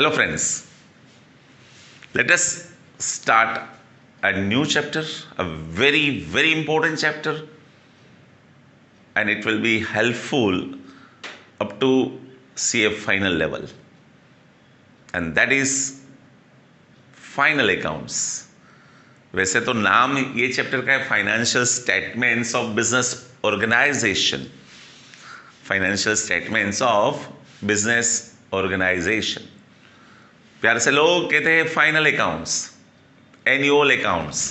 Hello friends, let us start a new chapter, a very important chapter, and it will be helpful up to CA final level, and that is final accounts. वैसे तो नाम ये chapter का है financial statements of business organisation, financial statements of business organisation. प्यार से लोग कहते हैं final accounts, annual accounts.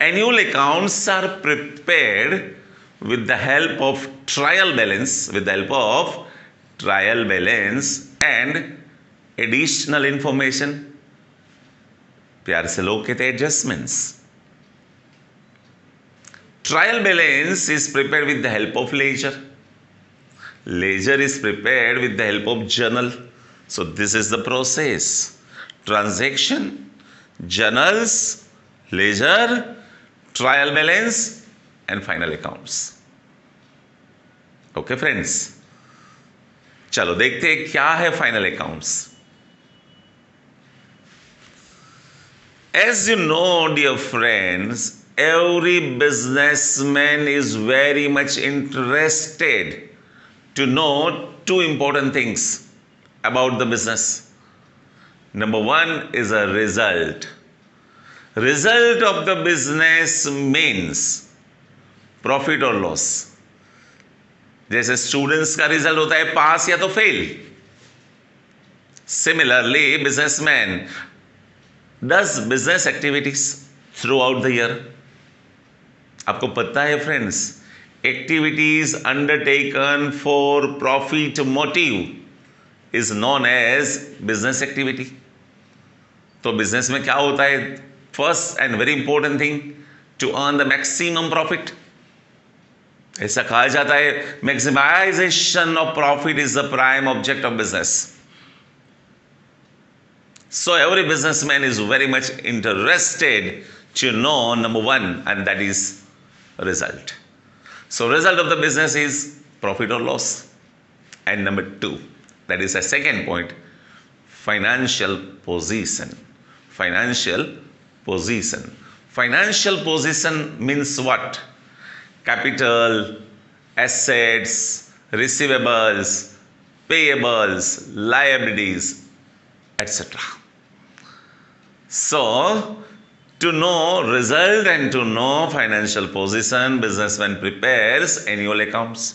Annual accounts are prepared with the help of trial balance, with the help of trial balance and additional information. प्यार से लोग कहते हैं adjustments. Trial balance is prepared with the help of ledger, ledger is prepared with the help of journal. So this is the process: transaction, journals, ledger, trial balance and final accounts. Okay friends, चलो देखते हैं क्या है final accounts. As you know, dear friends, every businessman is very much interested to know two important things about the business. Number one is a result. Result of the business means profit or loss. जैसे students का result होता है पास या तो fail, similarly businessman does business activities throughout the year. आपको पता है friends, activities undertaken for profit motive is known as business activity. तो बिजनेस में क्या होता है? First and very important thing, to earn the maximum profit. ऐसा कहा जाता है maximisation of profit is the prime object of business. So every businessman is very much interested to know number one, and that is result. So result of the business is profit or loss. And number two, that is a second point, financial position. Financial position. Financial position means what? Capital, assets, receivables, payables, liabilities, etc. So, to know result and to know financial position, businessman prepares annual accounts.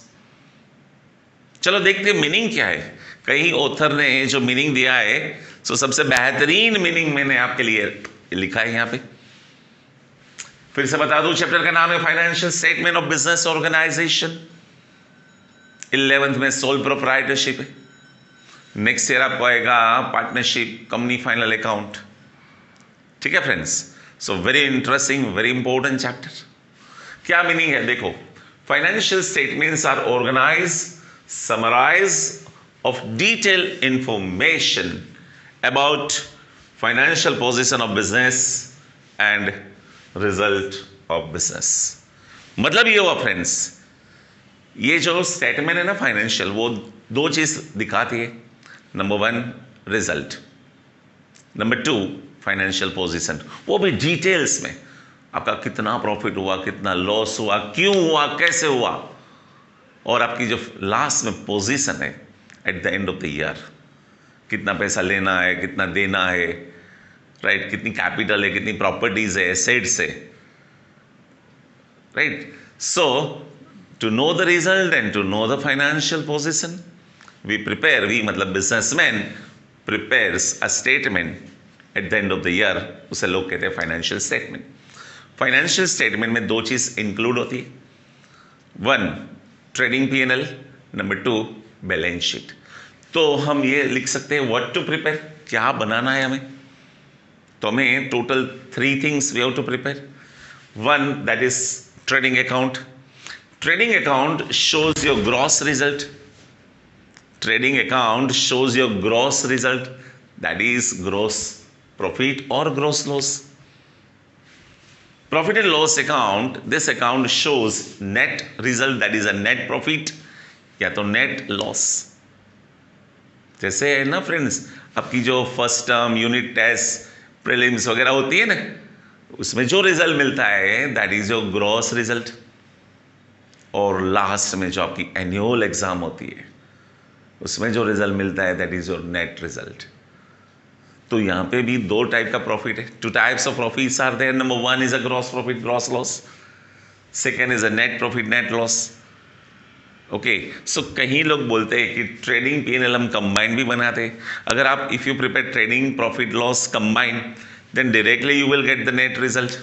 चलो देखते हैं meaning क्या है। कहीं author ने जो meaning दिया है, सो सबसे बेहतरीन मीनिंग मैंने आपके लिए लिखा है यहाँ पे। फिर से बता दूं, चैप्टर का नाम है financial statement of business organisation. 11th में सोल प्रोप्राइटरशिप है। नेक्स्ट ईयर आपको आएगा पार्टनरशिप, कंपनी फाइनल अकाउंट। ठीक है friends, so very interesting, very important chapter. क्या मीनिंग है देखो, financial statements are organise, summarise of detail information about financial position of business and result of business. मतलब ये हुआ फ्रेंड्स, ये जो स्टेटमेंट है ना फाइनेंशियल, वो दो चीज दिखाती है। Number one result, number two financial position. वो भी डिटेल्स में, आपका कितना प्रॉफिट हुआ, कितना लॉस हुआ, क्यों हुआ, कैसे हुआ, और आपकी जो लास्ट में पोजीशन है at the end of the year, कितना पैसा लेना है, कितना देना है, राइट, कितनी कैपिटल है, कितनी प्रॉपर्टीज है, एसेट्स है, right. So to know the result and to know the financial position, we prepare, we मतलब businessman prepares a statement at the end of the year, उसे लोग कहते हैं फाइनेंशियल स्टेटमेंट। फाइनेंशियल स्टेटमेंट में दो चीज इंक्लूड होती है, one trading P&L, number two balance sheet. तो हम ये लिख सकते हैं व्हाट टू प्रिपेयर, क्या बनाना है हमें। तो हमें total 3 things we have to prepare. One, that is trading account. Trading account shows your gross result. Trading account shows your gross result, that is gross profit or gross loss. Profit and loss account, this account shows net result, that is a net profit या तो net loss. जैसे है ना friends, आपकी जो first term, unit test, prelims वगैरह होती है ना, उसमें जो रिजल्ट मिलता है that is your gross result. और लास्ट में जो आपकी एनुअल एग्जाम होती है उसमें जो रिजल्ट मिलता है that is your net result. तो यहां पे भी दो टाइप का प्रॉफिट है। Two types of profits are there. Number one is a gross profit, gross loss. Second is a net profit, net loss. Okay, so कहीं लोग बोलते हैं कि ट्रेडिंग P&L हम कंबाइन भी बनाते हैं। अगर आप if you prepare trading profit loss combine, then directly you will get the net result,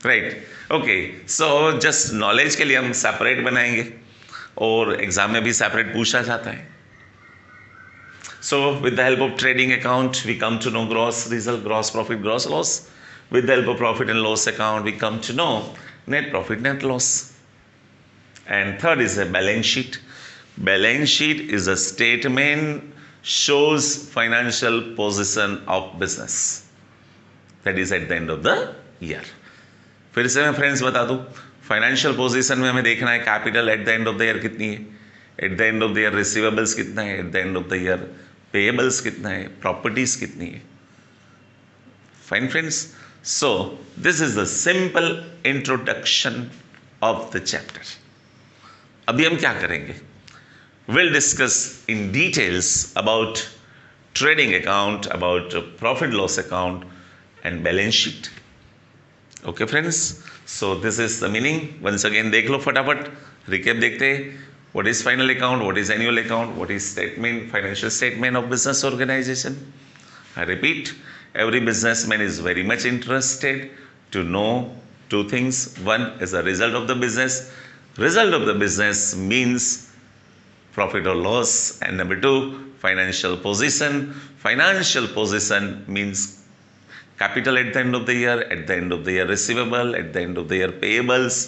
right. Okay, so just knowledge के लिए हम सेपरेट बनाएंगे और एग्जाम में भी सेपरेट पूछा जाता है। So with the help of trading account, we come to know gross result, gross profit, gross loss. With the help of profit and loss account, we come to know net profit, net loss. And third is a balance sheet. Balance sheet is a statement shows financial position of business. That is at the end of the year. फिर से मैं friends बता दूं, financial position में हमें देखना है capital at the end of the year कितनी है, at the end of the year receivables कितना है, at the end of the year payables कितना है, प्रॉपर्टीज कितनी है। Fine friends, so this is the simple introduction of the chapter. अभी हम क्या करेंगे, will discuss in details about trading account, about profit loss account and balance sheet. Okay friends, so this is the meaning. Once again देख लो फटाफट, recap देखते हैं। What is final account? What is annual account? What is statement, financial statement of business organization? I repeat, every businessman is very much interested to know two things. One is the result of the business. Result of the business means profit or loss. And number two, financial position. Financial position means capital at the end of the year, at the end of the year receivable, at the end of the year payables,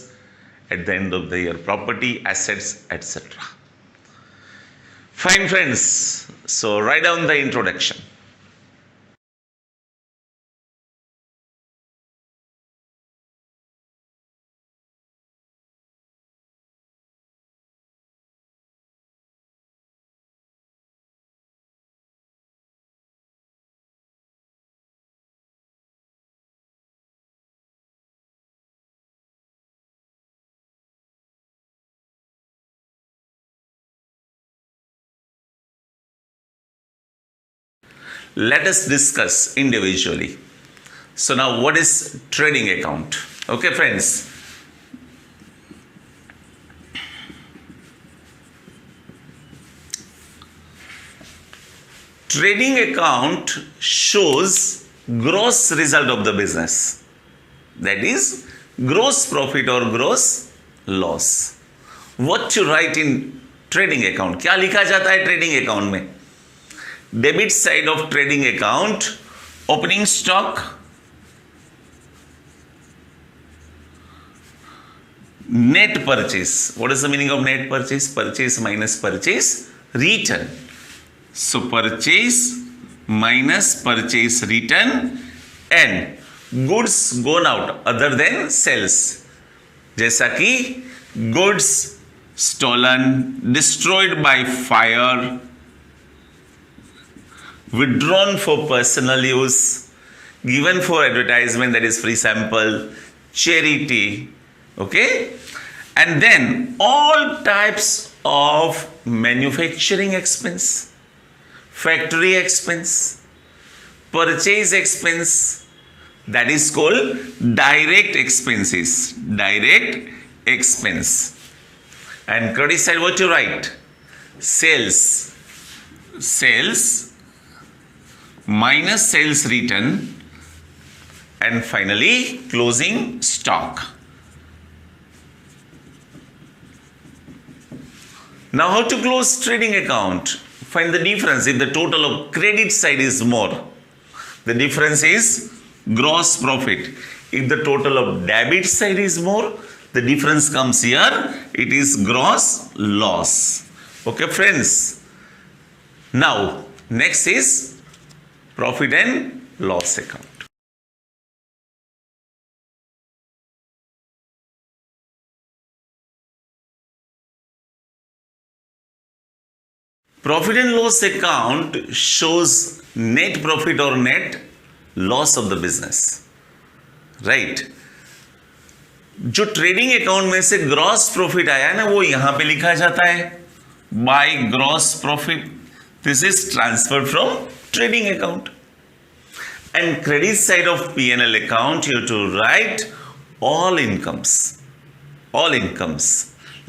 at the end of the year property, assets, etc. Fine friends, so write down the introduction. Let us discuss individually. So now what is trading account? Okay friends, trading account shows gross result of the business, that is gross profit or gross loss. What to write in trading account? क्या लिखा जाता है trading account में? Debit side of trading account, opening stock, net purchase. What is the meaning of net purchase? Purchase minus purchase return. So purchase minus purchase return and goods gone out other than sales. जैसा कि goods stolen, destroyed by fire, withdrawn for personal use, given for advertisement, that is free sample, charity, okay, and then all types of manufacturing expense, factory expense, purchase expense, that is called direct expenses, direct expense. And credit side, what you write? Sales, sales minus sales return, and finally closing stock. Now how to close trading account? Find the difference if the total of credit side is more. The difference is gross profit. If the total of debit side is more, the difference comes here. It is gross loss. Okay friends. Now next is profit and loss account. Profit and loss account shows net profit or net loss of the business, right? जो trading account में से gross profit आया ना वो यहां पे लिखा जाता है by gross profit. This is transfer from trading account. And credit side of P&L account you have to write all incomes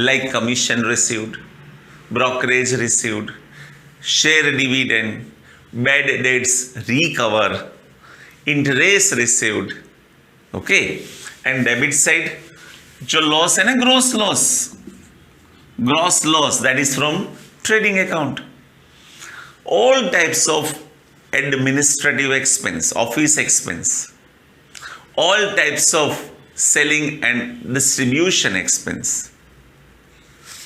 like commission received, brokerage received, share dividend, bad debts recover, interest received. Okay. And debit side जो loss है ना gross loss that is from trading account. All types of administrative expense, office expense, all types of selling and distribution expense,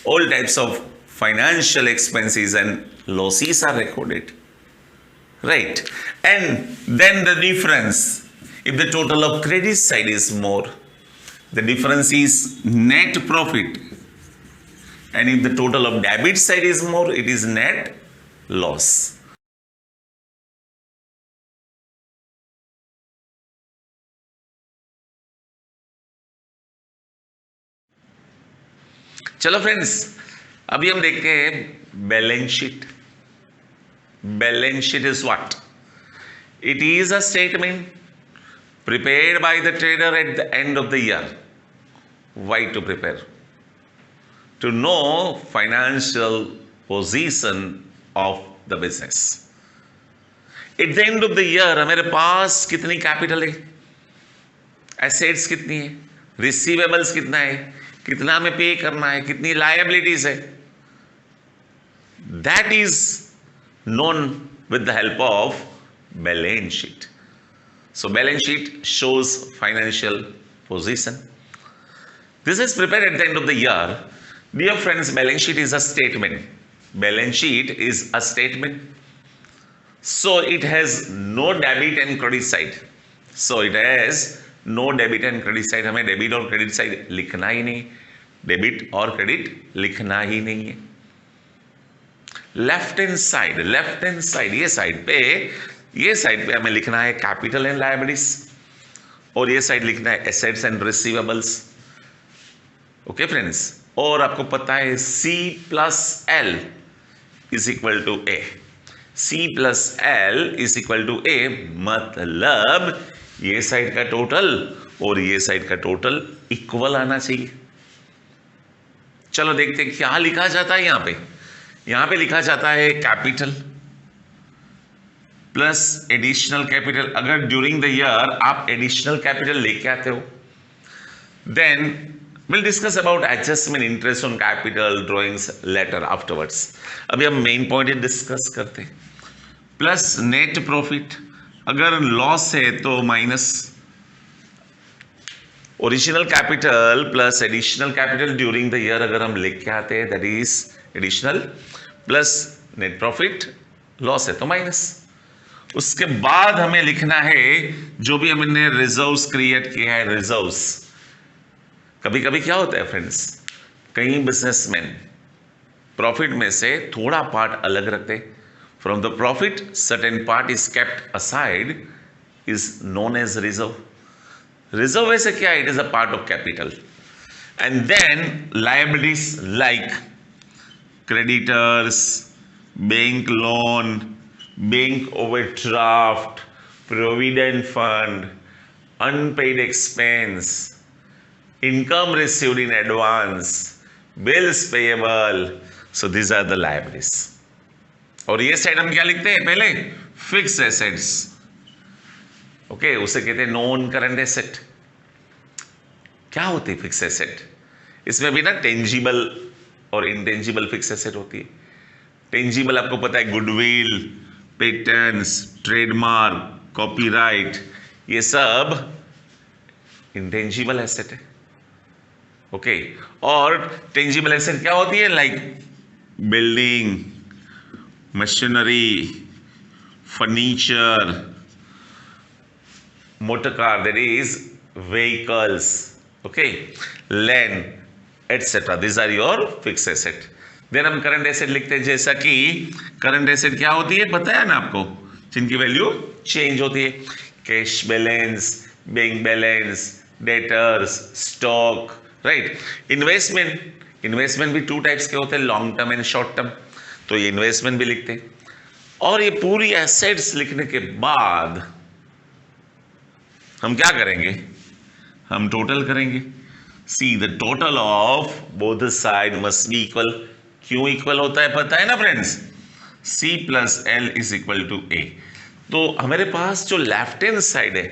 all types of financial expenses and losses are recorded, right? And then the difference, if the total of credit side is more, the difference is net profit, and if the total of debit side is more, it is net loss. चलो friends, अभी हम देखते हैं balance sheet. Balance sheet is what? It is a statement prepared by the trader at the end of the year. Why to prepare? To know financial position of the business. At the end of the year हमारे पास कितनी capital है, assets कितनी है, receivables कितना है, कितना हमें पे करना है, कितनी लायबिलिटीज है. That is known with the help of balance sheet. So balance sheet shows financial position. This is prepared at the end of the year. Dear friends, balance sheet is a statement. Balance sheet is a statement. So it has no debit and credit side. So it has no debit and credit side. हमें debit और credit side लिखना ही नहीं. Debit और credit लिखना ही नहीं है. Left hand side ये side पे हमें लिखना है कैपिटल एंड लायबिलिटीज, और ये साइड लिखना है assets and receivables. Okay friends, और आपको पता है C plus L is equal to A. C plus L is equal to A मतलब ये साइड का टोटल और ये साइड का टोटल इक्वल आना चाहिए. चलो देखते हैं क्या लिखा जाता है यहां पे लिखा जाता है कैपिटल प्लस एडिशनल कैपिटल. अगर ड्यूरिंग द ईयर आप एडिशनल कैपिटल लेके आते हो, then will discuss about adjustment interest on capital drawings later afterwards. अभी हम मेन पॉइंट डिस्कस करते हैं. प्लस नेट प्रॉफिट, अगर लॉस है तो minus original capital plus additional capital during the year अगर हम लेके आते हैं, that is additional plus net profit. Loss है तो माइनस. उसके बाद हमें लिखना है जो भी हमने रिजर्व्स क्रिएट किया है, रिजर्व्स. कभी कभी क्या होता है फ्रेंड्स, कई बिजनेसमैन प्रॉफिट में से थोड़ा पार्ट अलग रखते. From the profit certain part is kept aside, is known as reserve. Reserve वैसे क्या है? It is a part of capital. And then liabilities like creditors, bank loan, bank overdraft, provident fund, unpaid expense, income received in advance, bills payable. So these are the liabilities. और ये side हम क्या लिखते हैं पहले? Fix assets. Okay, उसे कहते हैं नॉन करंट एसेट. क्या होती है फिक्स एसेट? इसमें भी ना टेंजिबल और इंटेंजिबल फिक्स एसेट होती है. टेंजिबल आपको पता है, गुडविल, पेटेंट्स, ट्रेडमार्क, कॉपीराइट, ये सब इंटेंजिबल एसेट है. ओके, और टेंजिबल एसेट क्या होती है? Like building, machinery, furniture, motor car, that is vehicles, okay, land, etc. These are your fixed asset. Then हम करंट एसेट लिखते हैं, जैसा कि करंट एसेट क्या होती है पता है ना आपको, जिनकी वैल्यू चेंज होती है, cash balance, bank balance, debtors, stock, right. Investment भी टू टाइप्स के होते हैं, long term and short term, तो ये इन्वेस्टमेंट भी लिखते हैं। और ये पूरी एसेट्स लिखने के बाद हम क्या करेंगे, हम टोटल करेंगे। See the total of both side must be equal. क्यों इक्वल होता है पता है ना friends, C plus L is equal to A. तो हमारे पास जो लेफ्ट हैंड साइड है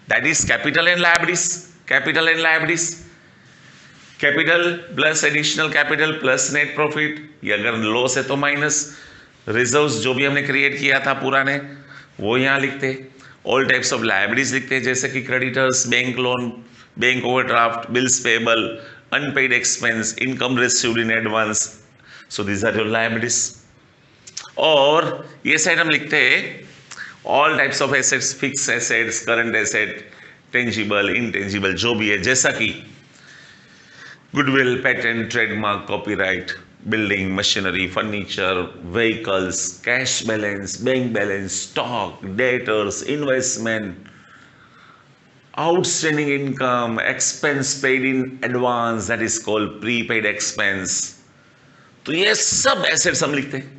that is capital and liabilities, capital and liabilities, capital plus additional capital plus net profit, ये अगर लॉस है तो माइनस रिजर्व्स जो भी हमने क्रिएट किया था पुराने वो यहाँ लिखते। ऑल टाइप्स ऑफ लायबिलिटीज लिखते हैं, जैसे कि creditors, bank loan, bank overdraft, bills payable, unpaid expense, income received in advance, so these are your liabilities. और ये साइड हम लिखते हैं all types of assets, fix assets, current asset, tangible, intangible जो भी है, जैसा कि goodwill, patent, trademark, copyright, building, machinery, furniture, vehicles, cash balance, bank balance, stock, debtors, investment, outstanding income, expense paid in advance that is called prepaid expense. तो ये सब assets हम लिखते हैं।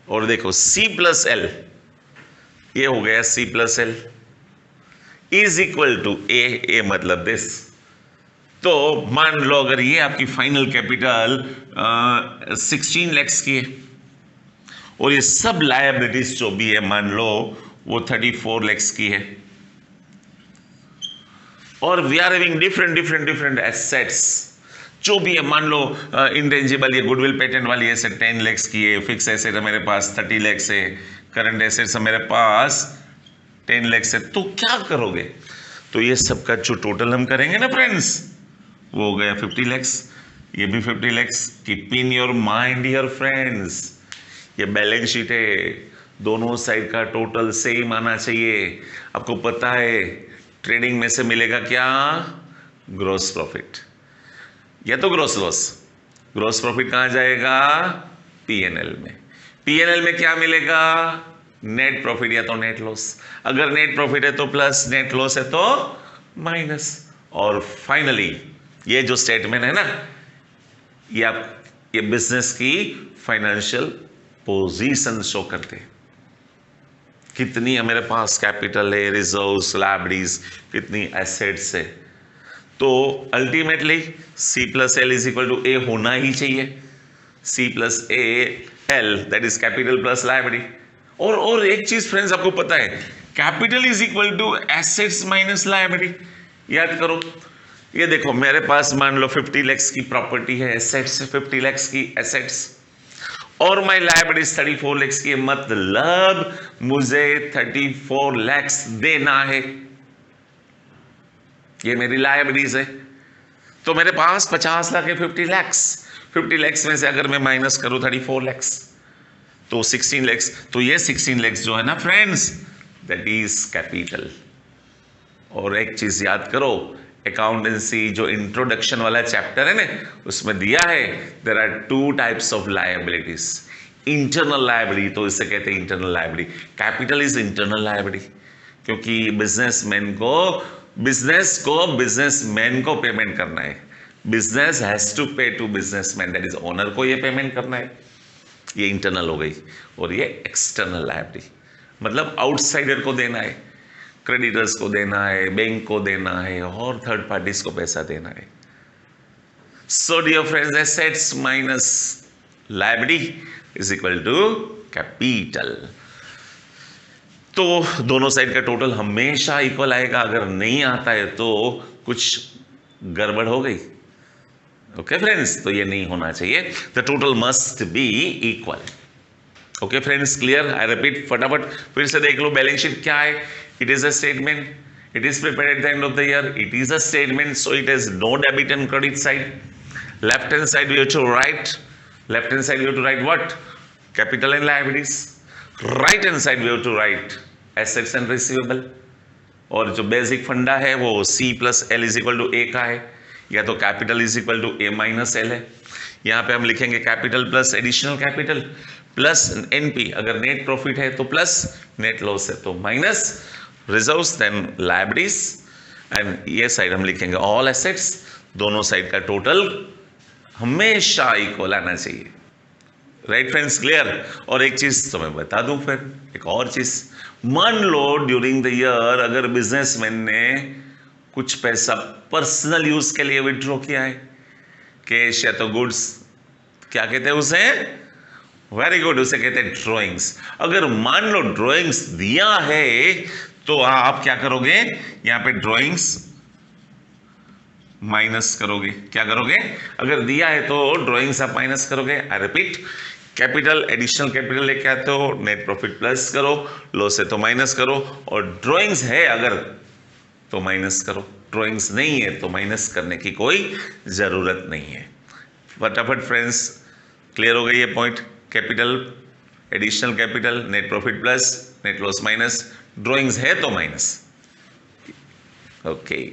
और देखो C प्लस एल, ये हो गया C plus L is equal to A मतलब दिस। तो मान लो अगर ये आपकी फाइनल कैपिटल 16 lakhs की है और ये सब लायबिलिटीज जो भी है मान लो वो 34 lakhs की है, और we are having different assets जो भी है, मान लो इंटेंजिबल, ये गुडविल पेटेंट वाली एसेट 10 lakhs की है, फिक्स एसेट मेरे पास 30 lakhs है, करंट एसेट्स मेरे पास 10 lakhs है। तो क्या करोगे, तो ये सब का जो टोटल हम करेंगे ना फ्रेंड्स, वो हो गया 50 lakhs, ये भी 50 lakhs। Keep in your mind dear friends, ये बैलेंस शीट है, दोनों साइड का टोटल सेम आना चाहिए। आपको पता है ट्रेडिंग में से मिलेगा क्या, ग्रॉस प्रॉफिट या तो ग्रॉस लॉस। ग्रॉस प्रॉफिट कहाँ जाएगा, पीएनएल में। पीएनएल में क्या मिलेगा, नेट प्रॉफिट या तो नेट लॉस। अगर नेट प्रॉफिट है तो प्लस, नेट लॉस है तो माइनस। और फाइनली ये जो स्टेटमेंट है ना, ये बिजनेस की फाइनेंशियल पोजीशन शो करते हैं, कितनी मेरे पास कैपिटल है, रिजर्व्स, लायबिलिटीज, कितनी एसेट्स है। तो ultimately C plus L is equal to A होना ही चाहिए। C plus A L that is capital plus liability. और एक चीज फ्रेंड्स आपको पता है, capital is equal to assets minus liability. याद करो, ये देखो मेरे पास मान लो 50 lakhs की प्रॉपर्टी है, एसेट्स 50 lakhs की एसेट्स, और माई लायबिलिटीज 34 lakhs की, मतलब मुझे 34 lakhs देना है, ये मेरी लायबिलिटीज है। तो मेरे पास 50 लाख है, 50 lakhs, 50 lakhs में से अगर मैं माइनस करूं 34 lakhs तो 16 lakhs, तो ये 16 lakhs जो है ना फ्रेंड्स दैट इज कैपिटल। और एक चीज याद करो, अकाउंटेंसी जो इंट्रोडक्शन वाला चैप्टर है ना, उसमें दिया है there are 2 types of liabilities. Internal liability, तो इसे कहते हैं internal liability. Capital is internal liability, क्योंकि बिजनेसमैन को पेमेंट करना है। Business has to pay to businessman, that is owner को ये पेमेंट करना है। ये इंटरनल हो गई। और ये एक्सटर्नल लायबिलिटी, मतलब आउटसाइडर को देना है, क्रेडिटर्स को देना है, बैंक को देना है, और थर्ड पार्टीज को पैसा देना है। So dear friends, assets minus liability is equal to capital. तो दोनों साइड का टोटल हमेशा इक्वल आएगा, अगर नहीं आता है तो कुछ गड़बड़ हो गई। ओके फ्रेंड्स, तो ये नहीं होना चाहिए, the total must be equal. Okay friends, clear? I repeat, फटाफट फिर से देख लो, बैलेंस शीट क्या है? It is a statement. It is prepared at the end of the year. It is a statement, so it has no debit and credit side. Left hand side we have to write. Left hand side we have to write what? Capital and liabilities. Right hand side we have to write assets and receivable. और जो basic फंडा है वो C plus L is equal to A का है, या तो capital is equal to A minus L है, यहाँ पे हम लिखेंगे capital plus additional capital plus NP, अगर नेट प्रॉफिट है तो प्लस, नेट लॉस है तो minus, reserves then liabilities, and ये साइड हम लिखेंगे ऑल एसेट्स। दोनों साइड का टोटल हमेशा इक्वल आना चाहिए। Right friends, clear. और एक चीज तो मैं बता दूं, फिर एक और चीज, मान लो ड्यूरिंग द ईयर अगर बिजनेसमैन ने कुछ पैसा पर्सनल यूज के लिए विड्रॉ किया है, कैश या तो गुड्स, क्या कहते हैं उसे, वेरी गुड, उसे कहते हैं ड्रॉइंग्स। अगर मान लो ड्रॉइंग्स दिया है तो आप क्या करोगे, यहां पे ड्रॉइंग्स माइनस करोगे। क्या करोगे, अगर दिया है तो ड्रॉइंग्स आप माइनस करोगे। I repeat, capital additional capital लेके आते हो, नेट प्रॉफिट प्लस करो, लॉस है तो माइनस करो, और ड्रॉइंग्स है अगर तो माइनस करो, ड्रॉइंग्स नहीं है तो माइनस करने की कोई जरूरत नहीं है। फटाफट फ्रेंड्स, क्लियर हो गई ये point. Capital additional capital, net profit plus, net loss minus, drawings है तो माइनस। ओके।